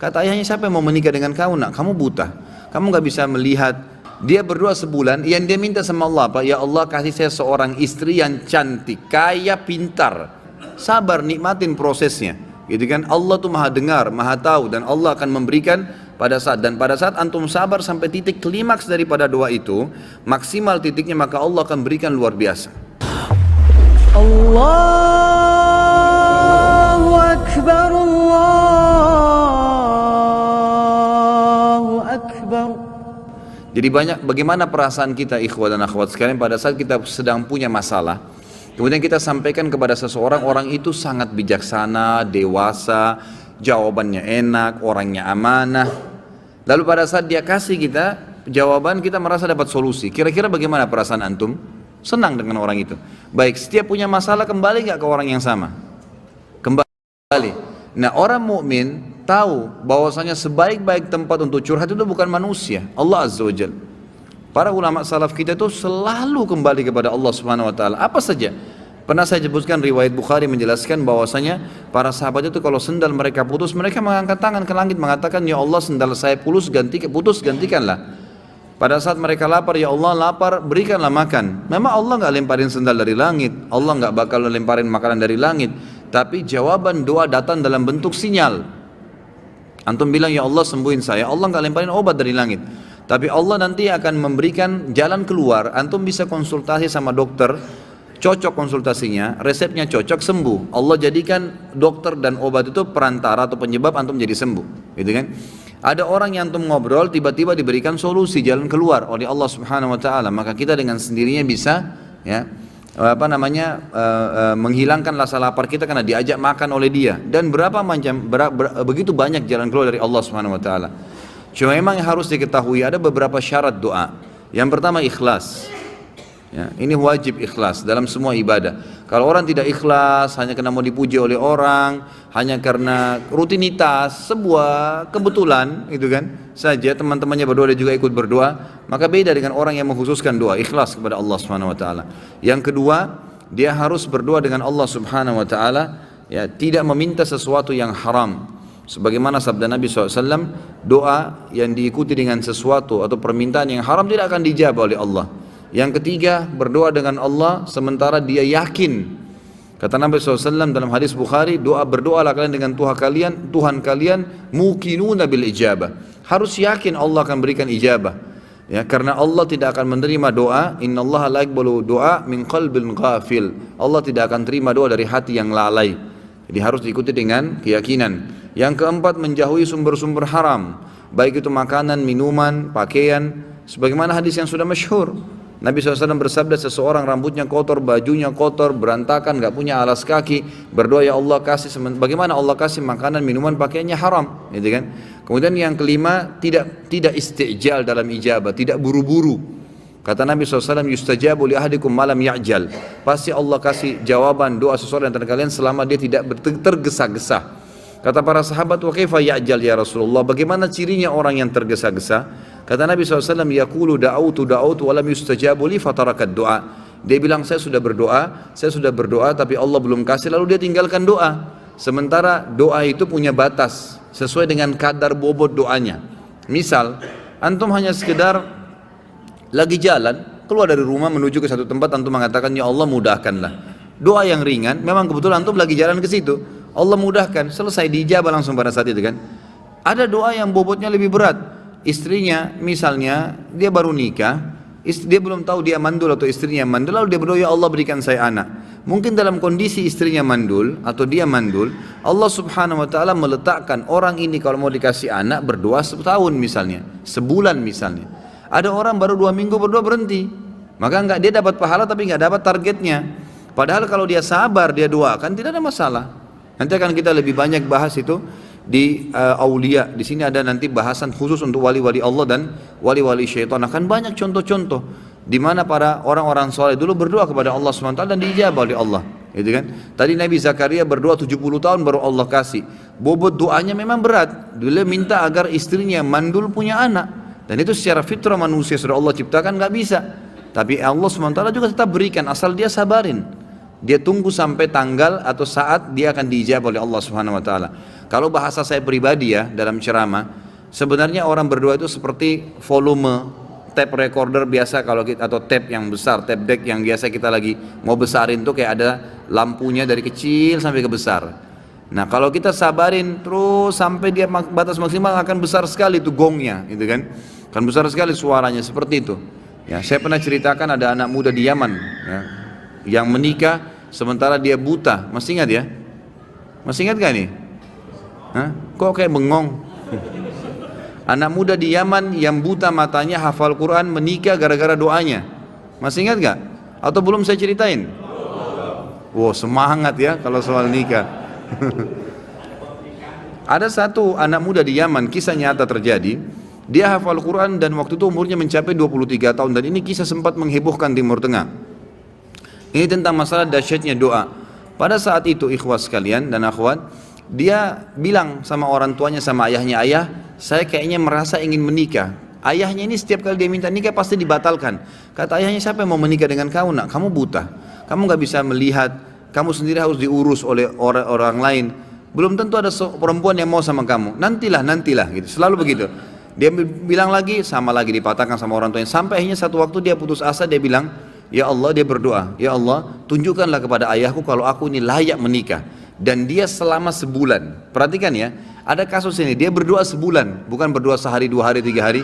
Kata ayahnya, siapa yang mau menikah dengan kamu nak? Kamu buta, kamu nggak bisa melihat. Dia berdoa sebulan, yang dia minta sama Allah apa? Ya Allah, kasih saya seorang istri yang cantik, kaya, pintar, sabar, nikmatin prosesnya, gitu kan? Allah tuh maha dengar, maha tahu, dan Allah akan memberikan pada saat antum sabar sampai titik klimaks daripada doa itu, maksimal titiknya, maka Allah akan berikan luar biasa. Allahu Akbar, Allahu Akbar. Jadi bagaimana perasaan kita ikhwah dan akhwat sekalian pada saat kita sedang punya masalah, kemudian kita sampaikan kepada seseorang, orang itu sangat bijaksana, dewasa, jawabannya enak, orangnya amanah. Lalu pada saat dia kasih kita jawaban, kita merasa dapat solusi. Kira-kira bagaimana perasaan antum? Senang dengan orang itu. Baik, setiap punya masalah kembali nggak ke orang yang sama? Kembali. Nah, orang mukmin tahu bahwasanya sebaik-baik tempat untuk curhat itu bukan manusia, Allah Azza wa Jalla. Para ulama salaf kita itu selalu kembali kepada Allah Subhanahu wa taala. Apa saja? Pernah saya sebutkan riwayat Bukhari menjelaskan bahwasanya para sahabat itu kalau sendal mereka putus, mereka mengangkat tangan ke langit mengatakan, ya Allah, sendal saya putus, gantikanlah. Pada saat mereka lapar, ya Allah, lapar, berikanlah makan. Memang Allah nggak lemparin sendal dari langit, Allah nggak bakal lemparin makanan dari langit, tapi jawaban doa datang dalam bentuk sinyal. Antum bilang, ya Allah sembuhin saya, Allah nggak lemparin obat dari langit, tapi Allah nanti akan memberikan jalan keluar. Antum bisa konsultasi sama dokter, cocok konsultasinya, resepnya cocok, sembuh. Allah jadikan dokter dan obat itu perantara atau penyebab antum jadi sembuh, gitu kan? Ada orang yang antum ngobrol, tiba-tiba diberikan solusi, jalan keluar oleh Allah Subhanahu wa taala, maka kita dengan sendirinya bisa menghilangkan rasa lapar kita karena diajak makan oleh dia. Dan begitu banyak jalan keluar dari Allah Subhanahu wa taala. Cuma memang yang harus diketahui ada beberapa syarat doa. Yang pertama ikhlas. Ya, ini wajib ikhlas dalam semua ibadah. Kalau orang tidak ikhlas hanya karena mau dipuji oleh orang, hanya karena rutinitas, sebuah kebetulan, itu kan saja teman-temannya berdoa dia juga ikut berdoa, maka beda dengan orang yang mengkhususkan doa ikhlas kepada Allah Subhanahu wa taala. Yang kedua, dia harus berdoa dengan Allah Subhanahu wa taala, ya, tidak meminta sesuatu yang haram. Sebagaimana sabda Nabi SAW, doa yang diikuti dengan sesuatu atau permintaan yang haram tidak akan dijawab oleh Allah. Yang ketiga, berdoa dengan Allah sementara dia yakin. Kata Nabi SAW dalam hadis Bukhari, berdoalah kalian dengan Tuhan kalian muqinuna bil ijabah. Harus yakin Allah akan berikan ijabah. Ya, karena Allah tidak akan menerima doa, innallaha la yaqbalu doa min qalbin ghafil. Allah tidak akan terima doa dari hati yang lalai. Jadi harus diikuti dengan keyakinan. Yang keempat, menjauhi sumber-sumber haram, baik itu makanan, minuman, pakaian. Sebagaimana hadis yang sudah masyhur, Nabi SAW bersabda, seseorang rambutnya kotor, bajunya kotor, berantakan, gak punya alas kaki, berdoa, ya Allah kasih, bagaimana Allah kasih makanan, minuman, pakaiannya haram, gitu kan? Kemudian yang kelima, tidak istijal dalam ijabah, tidak buru-buru. Kata Nabi SAW, yustajabu li ahadikum malam ya'jal. Pasti Allah kasih jawaban doa seseorang antara kalian selama dia tidak tergesa-gesa. Kata para sahabat, wa kaifa ya'jal ya Rasulullah, bagaimana cirinya orang yang tergesa-gesa? Kata Nabi SAW, yaqulu da'autu walam yustajabu li fatarakat doa. Dia bilang, saya sudah berdoa tapi Allah belum kasih, lalu dia tinggalkan doa. Sementara doa itu punya batas sesuai dengan kadar bobot doanya. Misal, antum hanya sekedar lagi jalan, keluar dari rumah menuju ke satu tempat, antum mengatakan, ya Allah mudahkanlah. Doa yang ringan, memang kebetulan antum lagi jalan ke situ, Allah mudahkan, selesai, dijabah langsung pada saat itu kan. Ada doa yang bobotnya lebih berat. Istrinya misalnya dia baru nikah, dia belum tahu dia mandul atau istrinya mandul, lalu dia berdoa, ya Allah berikan saya anak. Mungkin dalam kondisi istrinya mandul atau dia mandul, Allah Subhanahu wa taala meletakkan orang ini kalau mau dikasih anak berdoa setahun misalnya, sebulan misalnya. Ada orang baru 2 minggu berdoa berhenti, maka dia dapat pahala tapi nggak dapat targetnya. Padahal kalau dia sabar, dia doakan, tidak ada masalah. Nanti akan kita lebih banyak bahas itu di aulia. Di sini ada nanti bahasan khusus untuk wali-wali Allah dan wali-wali syaitan. Akan banyak contoh-contoh di mana para orang-orang soleh dulu berdoa kepada Allah SWT dan dijabah oleh Allah, gitu kan? Tadi Nabi Zakaria berdoa 70 tahun baru Allah kasih. Bobot doanya memang berat. Dia minta agar istrinya mandul punya anak, dan itu secara fitrah manusia sudah Allah ciptakan, nggak bisa. Tapi Allah SWT juga tetap berikan, asal dia sabarin. Dia tunggu sampai tanggal atau saat dia akan dijabah oleh Allah Subhanahu wa taala. Kalau bahasa saya pribadi ya dalam ceramah, sebenarnya orang berdoa itu seperti volume tape recorder biasa kalau kita, atau tape yang besar, tape deck yang biasa kita lagi mau besarin tuh kayak ada lampunya dari kecil sampai ke besar. Nah kalau kita sabarin terus sampai dia batas maksimal akan besar sekali tuh gongnya, gitu kan? Kan besar sekali suaranya seperti itu. Ya, saya pernah ceritakan ada anak muda di Yaman, ya, yang menikah sementara dia buta. Masih ingat ya? Masih ingat gak nih? Hah? Kok kayak bengong? Anak muda di Yaman yang buta matanya hafal Quran menikah gara-gara doanya. Masih ingat gak? Atau belum saya ceritain? Wow, semangat ya kalau soal nikah. Ada satu anak muda di Yaman, kisah nyata terjadi. Dia hafal Quran dan waktu itu umurnya mencapai 23 tahun. Dan ini kisah sempat menghebohkan Timur Tengah. Ini tentang masalah dahsyatnya doa. Pada saat itu ikhwas sekalian dan akhwat, dia bilang sama orang tuanya, sama ayahnya, ayah saya kayaknya merasa ingin menikah. Ayahnya ini setiap kali dia minta nikah pasti dibatalkan. Kata ayahnya, siapa yang mau menikah dengan kamu nak? Kamu buta, kamu gak bisa melihat, kamu sendiri harus diurus oleh orang lain. Belum tentu ada perempuan yang mau sama kamu. Nantilah gitu, selalu begitu. Dia bilang lagi, sama lagi dipatahkan sama orang tuanya. Sampai akhirnya satu waktu dia putus asa, dia bilang, ya Allah, dia berdoa, ya Allah tunjukkanlah kepada ayahku kalau aku ini layak menikah. Dan dia selama sebulan, perhatikan ya, ada kasus ini, dia berdoa sebulan, bukan berdoa sehari, 2 hari, 3 hari.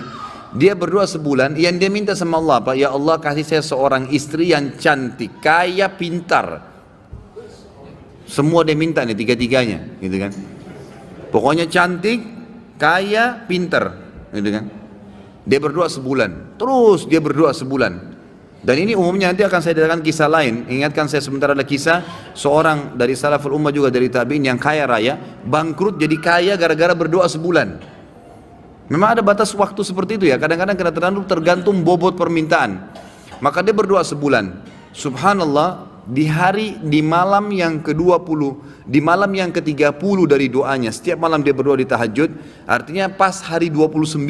Dia berdoa sebulan, yang dia minta sama Allah apa? Ya Allah kasih saya seorang istri yang cantik, kaya, pintar. Semua dia minta nih, tiga-tiganya gitu kan. Pokoknya cantik, kaya, pintar gitu kan. Dia berdoa sebulan, terus dia berdoa sebulan. Dan ini umumnya nanti akan saya datangkan kisah lain. Ingatkan saya sebentar, ada kisah seorang dari salaful ummah juga dari tabi'in yang kaya raya, bangkrut jadi kaya gara-gara berdoa sebulan. Memang ada batas waktu seperti itu ya, kadang-kadang tergantung bobot permintaan. Maka dia berdoa sebulan. Subhanallah, di malam yang ke-20, di malam yang ke-30 dari doanya, setiap malam dia berdoa di tahajud, artinya pas hari 29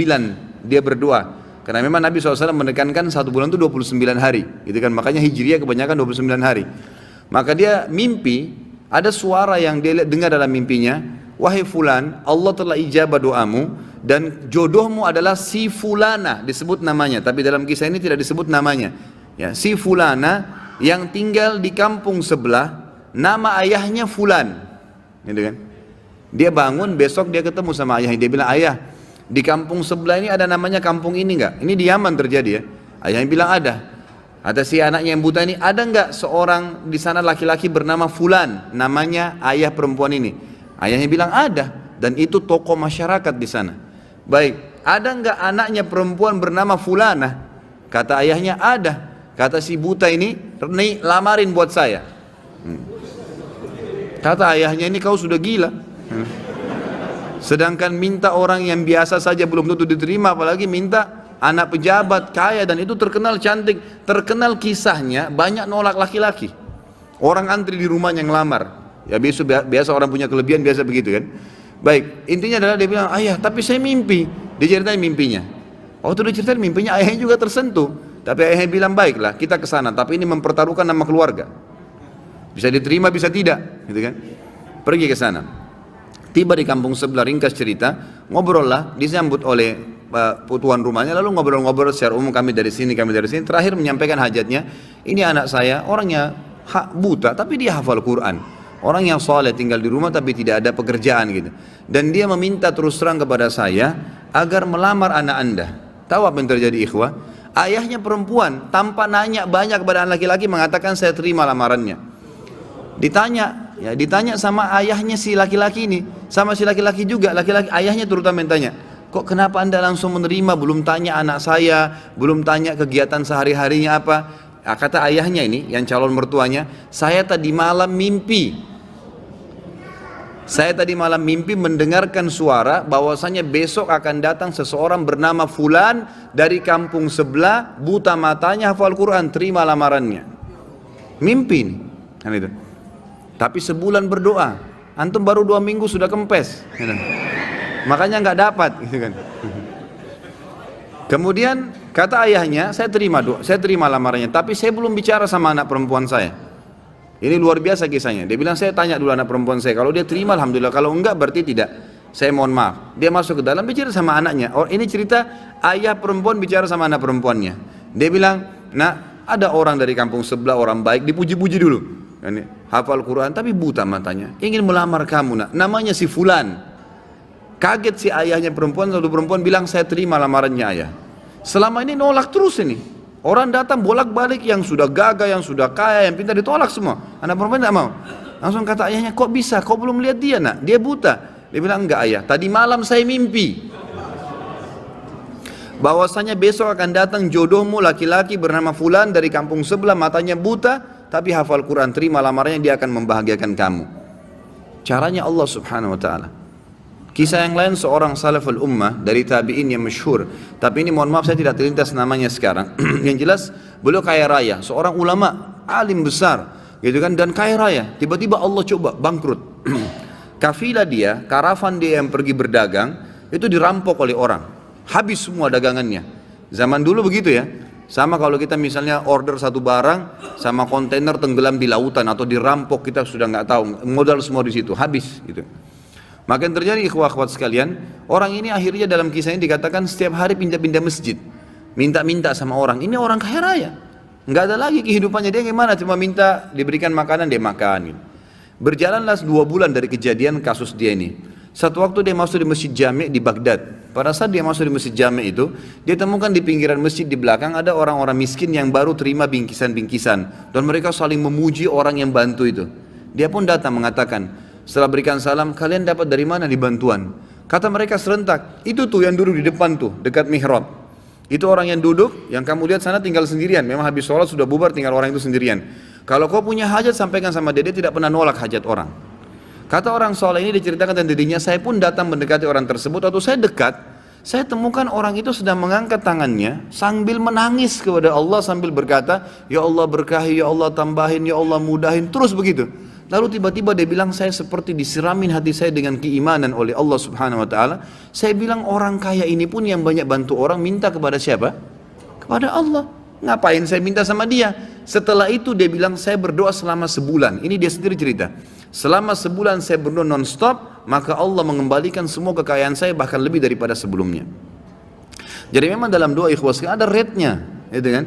dia berdoa. Karena memang Nabi SAW menekankan 1 bulan itu 29 hari gitu kan, makanya Hijriah kebanyakan 29 hari. Maka dia mimpi, ada suara yang dia dengar dalam mimpinya, wahai fulan, Allah telah ijabah doamu dan jodohmu adalah si fulana, disebut namanya, tapi dalam kisah ini tidak disebut namanya ya, si fulana yang tinggal di kampung sebelah, nama ayahnya fulan gitu kan. Dia bangun, besok dia ketemu sama ayahnya, dia bilang, ayah di kampung sebelah ini ada namanya kampung ini enggak? Ini di Yaman terjadi ya. Ayahnya bilang ada. Ada si anaknya yang buta ini, ada enggak seorang di sana laki-laki bernama fulan, namanya ayah perempuan ini? Ayahnya bilang ada, dan itu tokoh masyarakat di sana. Baik, ada enggak anaknya perempuan bernama fulana? Kata ayahnya ada. Kata si buta ini, lamarin buat saya. Kata ayahnya, ini kau sudah gila. Sedangkan minta orang yang biasa saja belum tentu diterima, apalagi minta anak pejabat kaya, dan itu terkenal cantik, terkenal kisahnya banyak nolak laki-laki. Orang antri di rumahnya ngelamar. Ya biasa orang punya kelebihan biasa begitu kan. Baik, intinya adalah dia bilang, ayah tapi saya mimpi. Dia ceritain mimpinya. Waktu dia ceritain mimpinya, ayahnya juga tersentuh. Tapi ayahnya bilang, baiklah kita ke sana, tapi ini mempertaruhkan nama keluarga. Bisa diterima bisa tidak, gitu kan. Pergi ke sana. Tiba di kampung sebelah, ringkas cerita, ngobrol lah, disambut oleh tuan rumahnya, lalu ngobrol-ngobrol secara umum, kami dari sini, terakhir menyampaikan hajatnya. Ini anak saya, orangnya buta, tapi dia hafal Quran. Orang yang soleh tinggal di rumah tapi tidak ada pekerjaan gitu. Dan dia meminta terus terang kepada saya agar melamar anak anda. Tahu apa yang terjadi ikhwah? Ayahnya perempuan, tanpa nanya banyak kepada anak laki-laki, mengatakan saya terima lamarannya. Ditanya sama ayahnya si laki-laki ini, sama si laki-laki juga, ayahnya terutama yang tanya, kok kenapa anda langsung menerima, belum tanya anak saya, belum tanya kegiatan sehari-harinya apa? Kata ayahnya ini, yang calon mertuanya, saya tadi malam mimpi mendengarkan suara bahwasanya besok akan datang seseorang bernama fulan dari kampung sebelah, buta matanya, hafal Quran, terima lamarannya. Mimpi nih, kan itu. Tapi sebulan berdoa, antum baru 2 minggu sudah kempes, gitu. Makanya nggak dapat, gitu kan. Kemudian kata ayahnya, saya terima lamarannya, tapi saya belum bicara sama anak perempuan saya. Ini luar biasa kisahnya. Dia bilang, saya tanya dulu anak perempuan saya, kalau dia terima alhamdulillah, kalau enggak berarti tidak. Saya mohon maaf. Dia masuk ke dalam bicara sama anaknya. Oh, ini cerita ayah perempuan bicara sama anak perempuannya. Dia bilang, nak, ada orang dari kampung sebelah, orang baik, dipuji-puji dulu. Ini, hafal Quran tapi buta matanya. Ingin melamar kamu, nak. Namanya si Fulan. Kaget si ayahnya perempuan, satu perempuan bilang, saya terima lamarannya ayah. Selama ini nolak terus ini. Orang datang bolak-balik yang sudah gagah, yang sudah kaya, yang pintar ditolak semua. Anak perempuan tidak mau. Langsung kata ayahnya, kok bisa? Kau belum lihat dia, nak? Dia buta. Dia bilang, enggak ayah, tadi malam saya mimpi bahwasanya besok akan datang jodohmu laki-laki bernama Fulan dari kampung sebelah, matanya buta tapi hafal Quran, terima lamarannya, dia akan membahagiakan kamu. Caranya Allah subhanahu wa ta'ala. Kisah yang lain seorang salaful ummah dari tabi'in yang masyhur, tapi ini mohon maaf saya tidak terlintas namanya sekarang. Yang jelas beliau kaya raya, seorang ulama alim besar gitu kan, dan kaya raya. Tiba-tiba Allah coba bangkrut. Kafilah dia, karavan dia yang pergi berdagang itu dirampok oleh orang, habis semua dagangannya. Zaman dulu begitu ya. Sama kalau kita misalnya order satu barang sama kontainer tenggelam di lautan atau dirampok, kita sudah nggak tahu, modal semua di situ, habis gitu. Maka yang terjadi ikhwah-akhwat sekalian, orang ini akhirnya dalam kisah ini dikatakan setiap hari pindah-pindah masjid, minta-minta sama orang. Ini orang kaya raya, nggak ada lagi kehidupannya, dia gimana? Cuma minta diberikan makanan, dia makan. Gitu. Berjalanlah 2 bulan dari kejadian kasus dia ini. Satu waktu dia masuk di masjid Jami' di Baghdad. Pada saat dia masuk di masjid Jami' itu, dia temukan di pinggiran masjid di belakang ada orang-orang miskin yang baru terima bingkisan-bingkisan, dan mereka saling memuji orang yang bantu itu. Dia pun datang mengatakan, setelah berikan salam, kalian dapat dari mana di bantuan? Kata mereka serentak, itu tuh yang duduk di depan tuh, dekat mihrab. Itu orang yang duduk, yang kamu lihat sana tinggal sendirian. Memang habis sholat sudah bubar, tinggal orang itu sendirian. Kalau kau punya hajat, sampaikan sama dia tidak pernah nolak hajat orang. Kata orang soleh ini diceritakan tentang dirinya, saya pun datang mendekati orang tersebut, atau saya dekat, saya temukan orang itu sedang mengangkat tangannya sambil menangis kepada Allah, sambil berkata, ya Allah berkahi, ya Allah tambahin, ya Allah mudahin, terus begitu. Lalu tiba-tiba dia bilang, saya seperti disiramin hati saya dengan keimanan oleh Allah subhanahu wa ta'ala. Saya bilang, orang kaya ini pun yang banyak bantu orang, minta kepada siapa? Kepada Allah. Ngapain saya minta sama dia? Setelah itu dia bilang, saya berdoa selama sebulan. Ini dia sendiri cerita. Selama sebulan saya berdoa non-stop, maka Allah mengembalikan semua kekayaan saya, bahkan lebih daripada sebelumnya. Jadi memang dalam doa ikhwas ada rate-nya, gitu kan?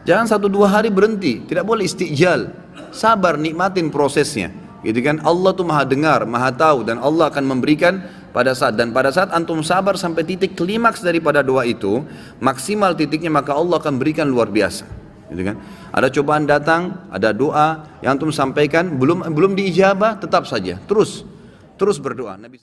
Jangan 1-2 hari berhenti, tidak boleh istijal. Sabar, nikmatin prosesnya, gitu kan? Allah tuh maha dengar, maha tahu, dan Allah akan memberikan pada saat antum sabar sampai titik klimaks daripada doa itu, maksimal titiknya, maka Allah akan berikan luar biasa, gitu kan? Ada cobaan datang, ada doa yang antum sampaikan belum diijabah, tetap saja terus berdoa. Nabi